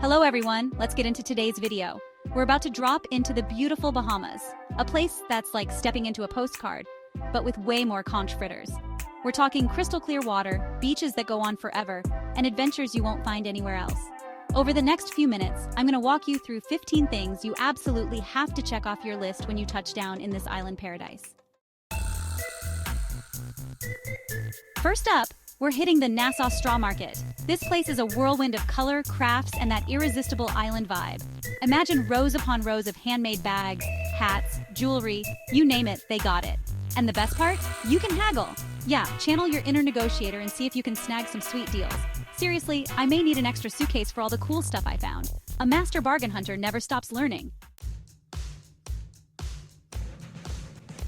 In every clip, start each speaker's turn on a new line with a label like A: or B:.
A: Hello everyone, let's get into today's video. We're about to drop into the beautiful Bahamas, a place that's like stepping into a postcard, but with way more conch fritters. We're talking crystal clear water, beaches that go on forever, and adventures you won't find anywhere else. Over the next few minutes, I'm going to walk you through 15 things you absolutely have to check off your list when you touch down in this island paradise. First up, we're hitting the Nassau Straw Market. This place is a whirlwind of color, crafts, and that irresistible island vibe. Imagine rows upon rows of handmade bags, hats, jewelry, you name it, they got it. And the best part? You can haggle. Yeah, channel your inner negotiator and see if you can snag some sweet deals. Seriously, I may need an extra suitcase for all the cool stuff I found. A master bargain hunter never stops learning.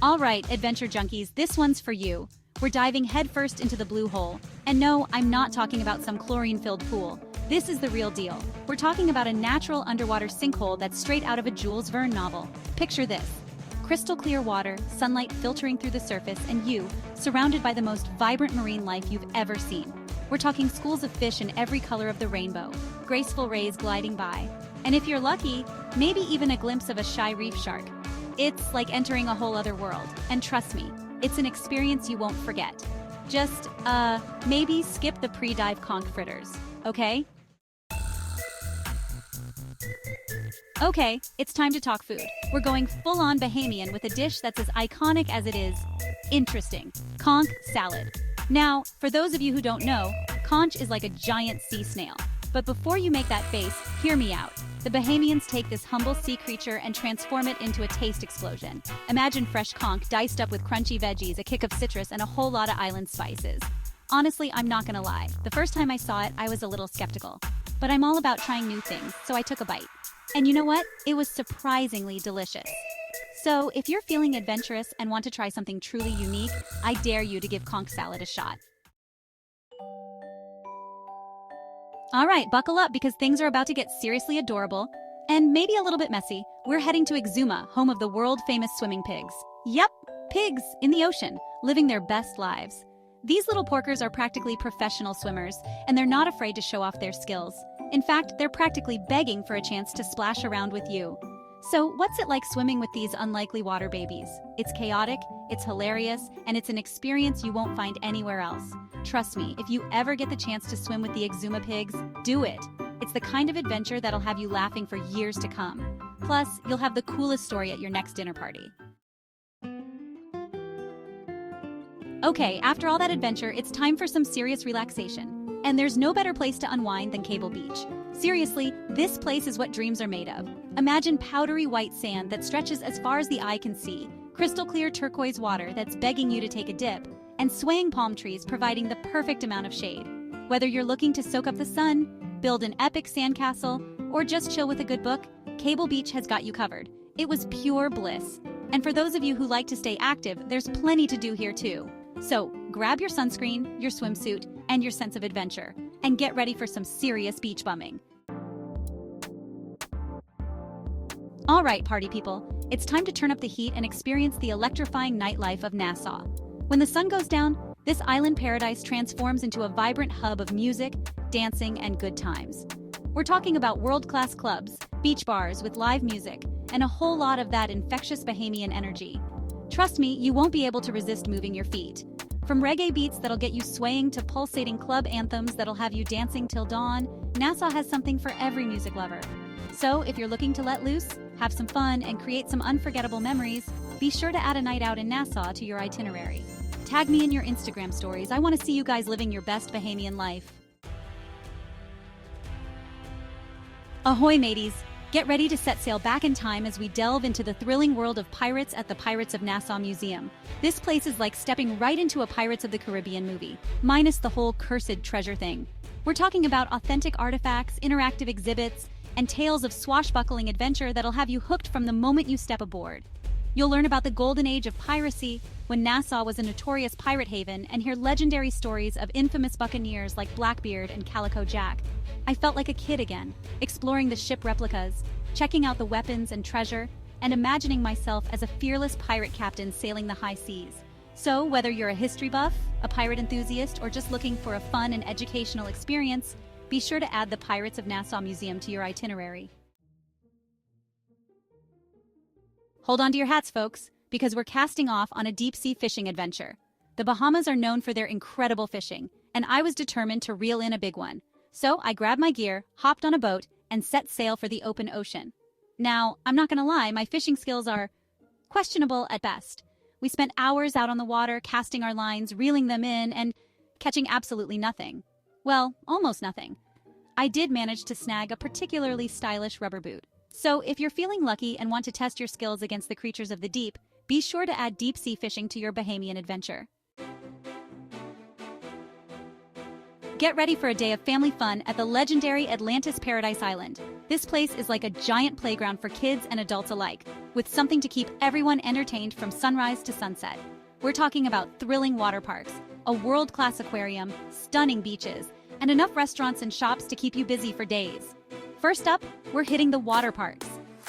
A: All right, adventure junkies, this one's for you. We're diving headfirst into the blue hole. And no, I'm not talking about some chlorine-filled pool. This is the real deal. We're talking about a natural underwater sinkhole that's straight out of a Jules Verne novel. Picture this. Crystal clear water, sunlight filtering through the surface, and you, surrounded by the most vibrant marine life you've ever seen. We're talking schools of fish in every color of the rainbow, graceful rays gliding by. And if you're lucky, maybe even a glimpse of a shy reef shark. It's like entering a whole other world. And trust me, it's an experience you won't forget. Just, maybe skip the pre-dive conch fritters, okay? Okay, it's time to talk food. We're going full-on Bahamian with a dish that's as iconic as it is interesting. Conch salad. Now, for those of you who don't know, conch is like a giant sea snail. But before you make that face, hear me out. The Bahamians take this humble sea creature and transform it into a taste explosion. Imagine fresh conch diced up with crunchy veggies, a kick of citrus, and a whole lot of island spices. Honestly, I'm not gonna lie. The first time I saw it, I was a little skeptical. But I'm all about trying new things, so I took a bite. And you know what? It was surprisingly delicious. So if you're feeling adventurous and want to try something truly unique, I dare you to give conch salad a shot. All right, buckle up because things are about to get seriously adorable and maybe a little bit messy. We're heading to Exuma, home of the world-famous swimming pigs. Yep, pigs in the ocean, living their best lives. These little porkers are practically professional swimmers, and they're not afraid to show off their skills. In fact, they're practically begging for a chance to splash around with you. So what's it like swimming with these unlikely water babies? It's chaotic, it's hilarious, and it's an experience you won't find anywhere else. Trust me, if you ever get the chance to swim with the Exuma pigs, do it. It's the kind of adventure that'll have you laughing for years to come. Plus, you'll have the coolest story at your next dinner party. Okay, after all that adventure, it's time for some serious relaxation. And there's no better place to unwind than Cable Beach. Seriously, this place is what dreams are made of. Imagine powdery white sand that stretches as far as the eye can see, crystal clear turquoise water that's begging you to take a dip, and swaying palm trees providing the perfect amount of shade. Whether you're looking to soak up the sun, build an epic sandcastle, or just chill with a good book, Cable Beach has got you covered. It was pure bliss. And for those of you who like to stay active, there's plenty to do here too. So grab your sunscreen, your swimsuit, and your sense of adventure, and get ready for some serious beach bumming. All right, party people, it's time to turn up the heat and experience the electrifying nightlife of Nassau. When the sun goes down, this island paradise transforms into a vibrant hub of music, dancing, and good times. We're talking about world-class clubs, beach bars with live music, and a whole lot of that infectious Bahamian energy. Trust me, you won't be able to resist moving your feet. From reggae beats that'll get you swaying to pulsating club anthems that'll have you dancing till dawn, Nassau has something for every music lover. So if you're looking to let loose, have some fun, and create some unforgettable memories, be sure to add a night out in Nassau to your itinerary. Tag me in your Instagram stories. I want to see you guys living your best Bahamian life. Ahoy, mateys! Get ready to set sail back in time as we delve into the thrilling world of pirates at the Pirates of Nassau Museum. This place is like stepping right into a Pirates of the Caribbean movie, minus the whole cursed treasure thing. We're talking about authentic artifacts, interactive exhibits, and tales of swashbuckling adventure that'll have you hooked from the moment you step aboard. You'll learn about the golden age of piracy, when Nassau was a notorious pirate haven, and hear legendary stories of infamous buccaneers like Blackbeard and Calico Jack. I felt like a kid again, exploring the ship replicas, checking out the weapons and treasure, and imagining myself as a fearless pirate captain sailing the high seas. So whether you're a history buff, a pirate enthusiast, or just looking for a fun and educational experience, be sure to add the Pirates of Nassau Museum to your itinerary. Hold on to your hats, folks, because we're casting off on a deep-sea fishing adventure. The Bahamas are known for their incredible fishing, and I was determined to reel in a big one. So I grabbed my gear, hopped on a boat, and set sail for the open ocean. Now, I'm not gonna lie, my fishing skills are questionable at best. We spent hours out on the water, casting our lines, reeling them in, and catching absolutely nothing. Well, almost nothing. I did manage to snag a particularly stylish rubber boot. So if you're feeling lucky and want to test your skills against the creatures of the deep, be sure to add deep-sea fishing to your Bahamian adventure. Get ready for a day of family fun at the legendary Atlantis Paradise Island. This place is like a giant playground for kids and adults alike, with something to keep everyone entertained from sunrise to sunset. We're talking about thrilling water parks, a world-class aquarium, stunning beaches, and enough restaurants and shops to keep you busy for days. First up, we're hitting the water parks.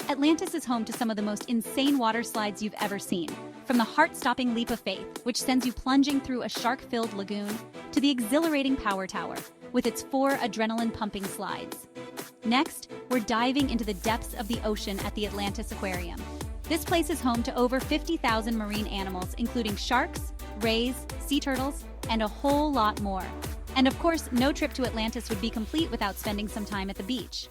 A: Atlantis is home to some of the most insane water slides you've ever seen. From the heart-stopping Leap of Faith, which sends you plunging through a shark-filled lagoon, to the exhilarating Power Tower, with its 4 adrenaline-pumping slides. Next, we're diving into the depths of the ocean at the Atlantis Aquarium. This place is home to over 50,000 marine animals, including sharks, rays, sea turtles, and a whole lot more. And of course, no trip to Atlantis would be complete without spending some time at the beach.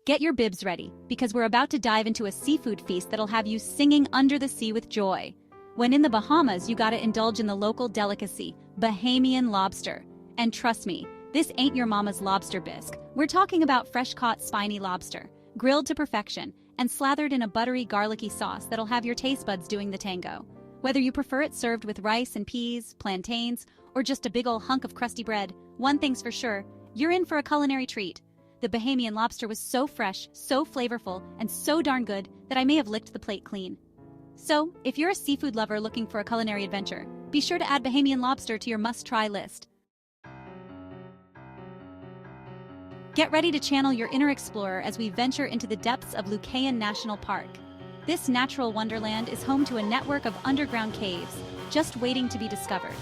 A: Get your bibs ready, because we're about to dive into a seafood feast that'll have you singing under the sea with joy. When in the Bahamas, you gotta indulge in the local delicacy, Bahamian lobster. And trust me, this ain't your mama's lobster bisque. We're talking about fresh-caught spiny lobster, grilled to perfection, and slathered in a buttery, garlicky sauce that'll have your taste buds doing the tango. Whether you prefer it served with rice and peas, plantains, or just a big ol' hunk of crusty bread, one thing's for sure, you're in for a culinary treat. The Bahamian lobster was so fresh, so flavorful, and so darn good that I may have licked the plate clean. So, if you're a seafood lover looking for a culinary adventure, be sure to add Bahamian lobster to your must-try list. Get ready to channel your inner explorer as we venture into the depths of Lucayan National Park. This natural wonderland is home to a network of underground caves, just waiting to be discovered.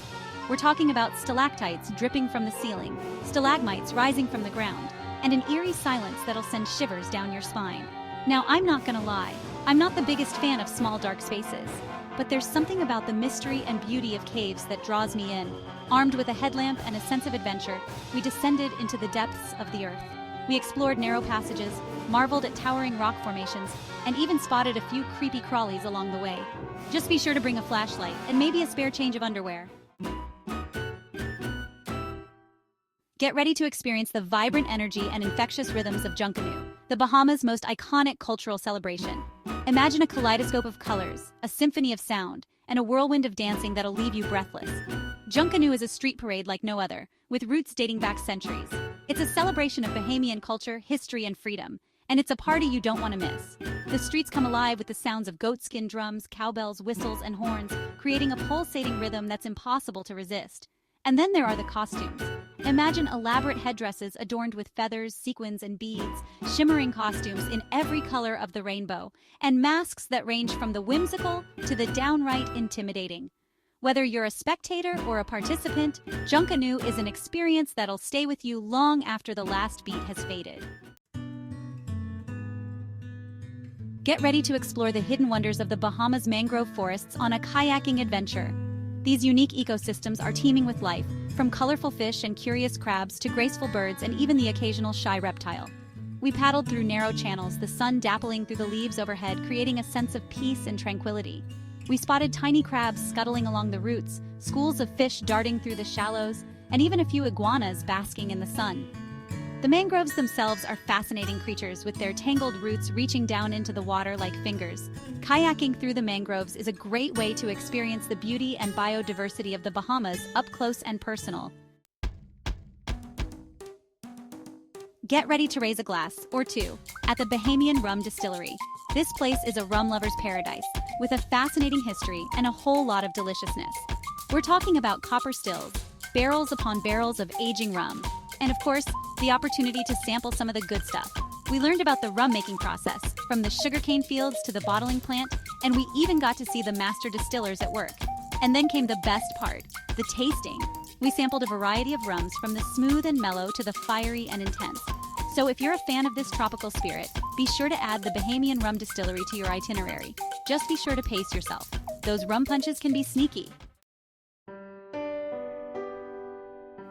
A: We're talking about stalactites dripping from the ceiling, stalagmites rising from the ground, and an eerie silence that'll send shivers down your spine. Now, I'm not gonna lie, I'm not the biggest fan of small dark spaces, but there's something about the mystery and beauty of caves that draws me in. Armed with a headlamp and a sense of adventure, we descended into the depths of the earth. We explored narrow passages, marveled at towering rock formations, and even spotted a few creepy crawlies along the way. Just be sure to bring a flashlight and maybe a spare change of underwear. Get ready to experience the vibrant energy and infectious rhythms of Junkanoo, the Bahamas' most iconic cultural celebration. Imagine a kaleidoscope of colors, a symphony of sound, and a whirlwind of dancing that'll leave you breathless. Junkanoo is a street parade like no other, with roots dating back centuries. It's a celebration of Bahamian culture, history, and freedom, and it's a party you don't want to miss. The streets come alive with the sounds of goatskin drums, cowbells, whistles, and horns, creating a pulsating rhythm that's impossible to resist. And then there are the costumes. Imagine elaborate headdresses adorned with feathers, sequins, and beads, shimmering costumes in every color of the rainbow, and masks that range from the whimsical to the downright intimidating. Whether you're a spectator or a participant, Junkanoo is an experience that'll stay with you long after the last beat has faded. Get ready to explore the hidden wonders of the Bahamas mangrove forests on a kayaking adventure. These unique ecosystems are teeming with life, from colorful fish and curious crabs to graceful birds and even the occasional shy reptile. We paddled through narrow channels, the sun dappling through the leaves overhead, creating a sense of peace and tranquility. We spotted tiny crabs scuttling along the roots, schools of fish darting through the shallows, and even a few iguanas basking in the sun. The mangroves themselves are fascinating creatures with their tangled roots reaching down into the water like fingers. Kayaking through the mangroves is a great way to experience the beauty and biodiversity of the Bahamas up close and personal. Get ready to raise a glass, or two, at the Bahamian Rum Distillery. This place is a rum lover's paradise, with a fascinating history and a whole lot of deliciousness. We're talking about copper stills, barrels upon barrels of aging rum, and of course, the opportunity to sample some of the good stuff. We learned about the rum-making process, from the sugarcane fields to the bottling plant, and we even got to see the master distillers at work. And then came the best part, the tasting. We sampled a variety of rums from the smooth and mellow to the fiery and intense. So if you're a fan of this tropical spirit, be sure to add the Bahamian Rum Distillery to your itinerary. Just be sure to pace yourself. Those rum punches can be sneaky.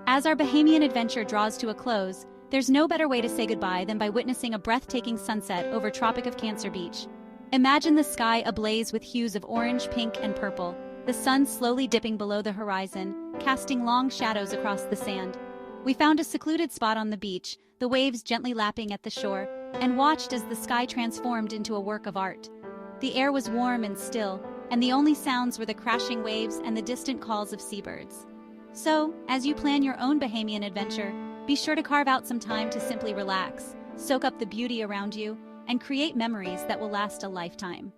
A: As our Bahamian adventure draws to a close, there's no better way to say goodbye than by witnessing a breathtaking sunset over Tropic of Cancer Beach. Imagine the sky ablaze with hues of orange, pink, and purple, the sun slowly dipping below the horizon, casting long shadows across the sand. We found a secluded spot on the beach, the waves gently lapping at the shore, and watched as the sky transformed into a work of art. The air was warm and still, and the only sounds were the crashing waves and the distant calls of seabirds. So, as you plan your own Bahamian adventure, be sure to carve out some time to simply relax, soak up the beauty around you, and create memories that will last a lifetime.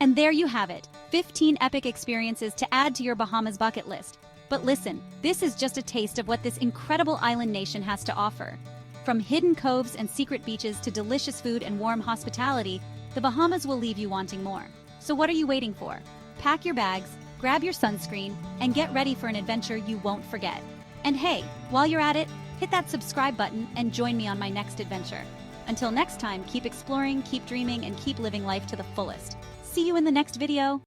A: And there you have it, 15 epic experiences to add to your Bahamas bucket list. But listen, this is just a taste of what this incredible island nation has to offer. From hidden coves and secret beaches to delicious food and warm hospitality, the Bahamas will leave you wanting more. So what are you waiting for? Pack your bags, grab your sunscreen, and get ready for an adventure you won't forget. And hey, while you're at it, hit that subscribe button and join me on my next adventure. Until next time, keep exploring, keep dreaming, and keep living life to the fullest. See you in the next video.